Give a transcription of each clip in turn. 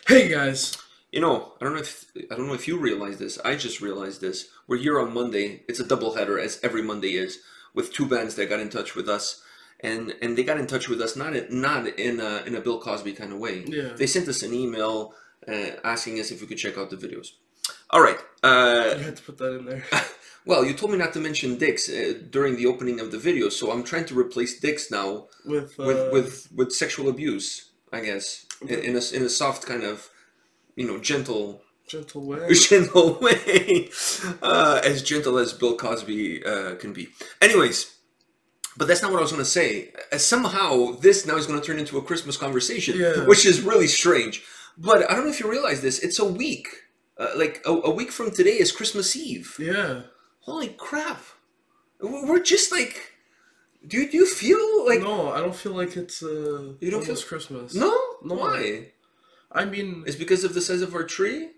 Hey guys. You know, I don't know if you realize this. I just realized this. We're here on Monday. It's a doubleheader, as every Monday is, with two bands that got in touch with us, and they got in touch with us not in a Bill Cosby kind of way. Yeah. They sent us an email asking us if we could check out the videos. All right. You had to put that in there. Well, you told me not to mention dicks during the opening of the video, so I'm trying to replace dicks now with sexual abuse, I guess, in a soft kind of, gentle way. gentle way, as gentle as Bill Cosby can be. Anyways, but that's not what I was going to say. Somehow this now is going to turn into a Christmas conversation, which is really strange. But I don't know if you realize this. It's a week. Like a week from today is Christmas Eve. Yeah. Holy crap. We're just like... Do you feel like... No, I don't feel like it's you don't feel Christmas. No? No. Why? I mean... It's because of the size of our tree?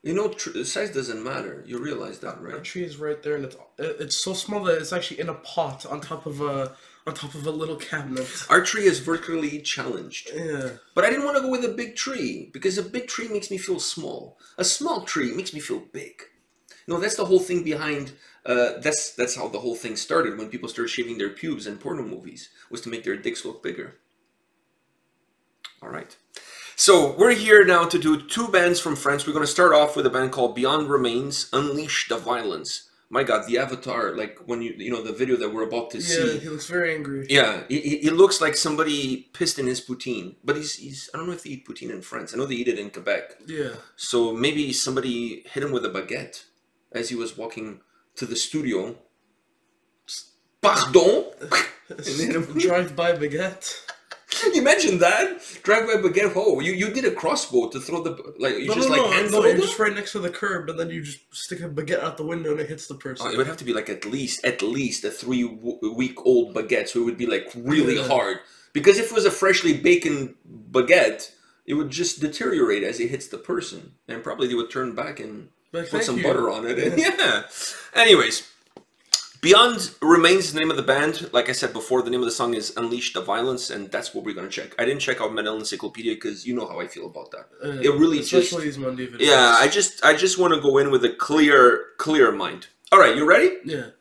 You know, size doesn't matter. You realize that, right? Our tree is right there, and it's so small that it's actually in a pot on top of a little cabinet. Our tree is vertically challenged. Yeah. But I didn't want to go with a big tree, because a big tree makes me feel small. A small tree makes me feel big. No, that's the whole thing behind... that's how the whole thing started, when people started shaving their pubes in porno movies, was to make their dicks look bigger. All right. So we're here now to do two bands from France. We're going to start off with a band called Beyond Remains, Unleash the Violence. My God, the avatar, like when you know the video that we're about to see. Yeah, he looks very angry. Yeah, he looks like somebody pissed in his poutine. But he's I don't know if they eat poutine in France. I know they eat it in Quebec. Yeah. So maybe somebody hit him with a baguette as he was walking to the studio. Pardon? Drive-by baguette. Imagine that. Drive-by baguette. Oh, you did a crossbow to throw the you're just right next to the curb, and then you just stick a baguette out the window, and it hits the person. Oh, it would have to be like at least a 3-week-old baguette, so it would be like really hard. Because if it was a freshly baconed baguette, it would just deteriorate as it hits the person, and probably they would turn back and put some butter on it. Yeah. Anyways. Beyond Remains is the name of the band. Like I said before, the name of the song is Unleash the Violence, and that's what we're going to check. I didn't check out Metal Encyclopedia because you know how I feel about that. It really especially these Monday videos. Yeah, I just want to go in with a clear mind. All right, you ready? Yeah.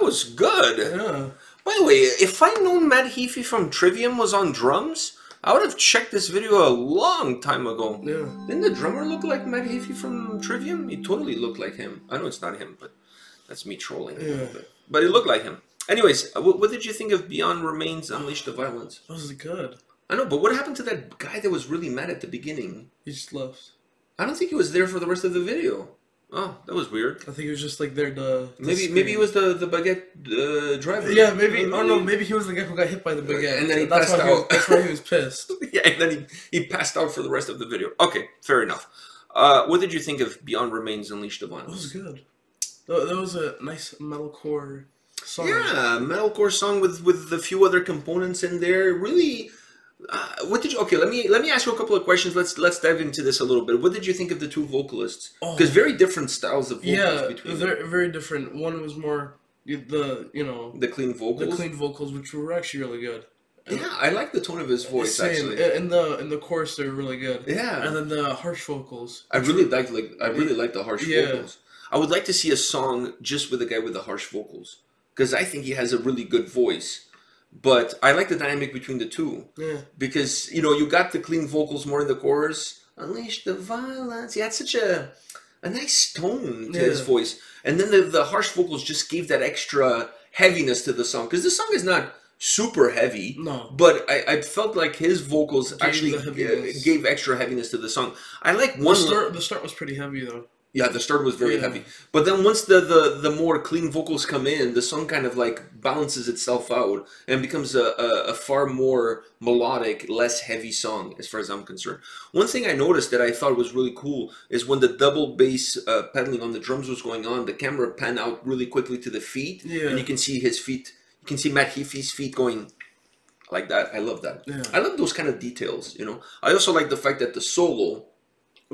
was good. Yeah. By the way, if I'd known Matt Heafy from Trivium was on drums, I would have checked this video a long time ago. Yeah. Didn't the drummer look like Matt Heafy from Trivium? He totally looked like him. I know it's not him, but that's me trolling a little bit. But it looked like him. Anyways, what did you think of Beyond Remains Unleash the Violence? That was good. I know, but what happened to that guy that was really mad at the beginning? He just left. I don't think he was there for the rest of the video. Oh, that was weird. I think he was just like there to maybe he was the baguette driver. Yeah, maybe. Oh no, maybe he was the guy who got hit by the baguette. And then he that's passed out. That's why he was pissed. Yeah, and then he passed out for the rest of the video. Okay, fair enough. What did you think of Beyond Remains Unleash the Violence? It was good. That was a nice metalcore song. Yeah, metalcore song with a few other components in there. Really. What did you? Okay, let me ask you a couple of questions. Let's dive into this a little bit. What did you think of the two vocalists? Because very different styles of vocals between them. Yeah, very different. One was more the clean vocals. The clean vocals, which were actually really good. And yeah, I like the tone of his voice actually. In the chorus, they're really good. Yeah, and then the harsh vocals. I really like the harsh vocals. I would like to see a song just with a guy with the harsh vocals because I think he has a really good voice. But I like the dynamic between the two. Yeah. Because, you got the clean vocals more in the chorus. Unleash the violence. Yeah, it's such a nice tone to his voice. And then the harsh vocals just gave that extra heaviness to the song. Because the song is not super heavy. No. But I felt like his vocals actually gave extra heaviness to the song. I like one... The start was pretty heavy, though. Yeah, the start was very heavy. But then once the more clean vocals come in, the song kind of like balances itself out and becomes a far more melodic, less heavy song as far as I'm concerned. One thing I noticed that I thought was really cool is when the double bass pedaling on the drums was going on, the camera panned out really quickly to the feet. Yeah. And you can see his feet, you can see Matt Heafy's feet going like that. I love that. Yeah. I love those kind of details, I also like the fact that the solo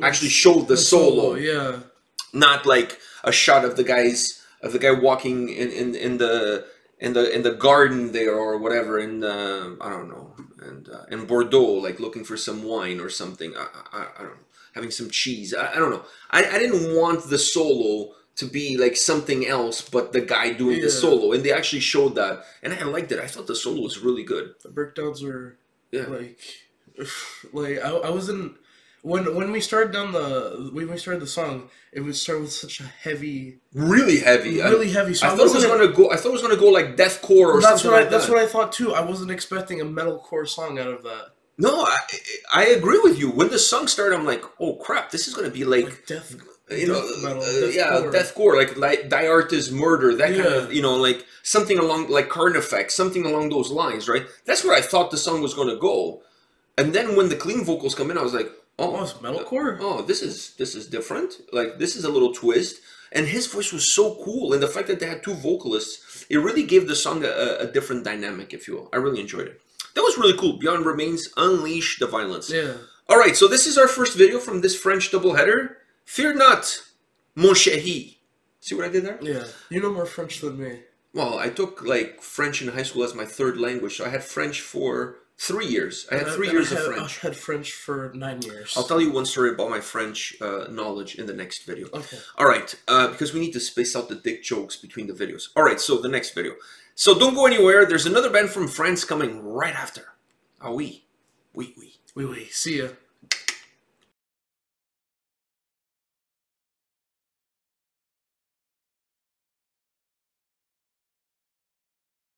actually showed the solo, yeah, not like a shot of the guy walking in the garden there or whatever in I don't know, and in Bordeaux, like looking for some wine or something. I don't know, having some cheese. I don't know. I didn't want the solo to be like something else but the guy doing the solo, and they actually showed that, and I liked it. I thought the solo was really good. The breakdowns were like I wasn't. When we started the song, it would start with such a heavy, really heavy song. I thought it was gonna go like deathcore or something like that. That's what I thought too. I wasn't expecting a metalcore song out of that. No, I agree with you. When the song started, I'm like, oh crap, this is gonna be like death, deathcore, like Die Artist Murder, that kind of, like something along like Carnifex, something along those lines, right? That's where I thought the song was gonna go, and then when the clean vocals come in, I was like, oh, it's metalcore. Oh, this is different. Like, this is a little twist. And his voice was so cool. And the fact that they had two vocalists, it really gave the song a different dynamic, if you will. I really enjoyed it. That was really cool. Beyond Remains, Unleash the Violence. Yeah. All right, so this is our first video from this French doubleheader. Fear not, mon chéri. See what I did there? Yeah. You know more French than me. Well, I took, like, French in high school as my third language. So I had French for 3 years. I had 3 years of French. I had French for 9 years. I'll tell you one story about my French knowledge in the next video. Okay. All right, because we need to space out the dick jokes between the videos. All right, so the next video. So don't go anywhere. There's another band from France coming right after. Ah oui. Oui, oui. Oui, oui. See ya.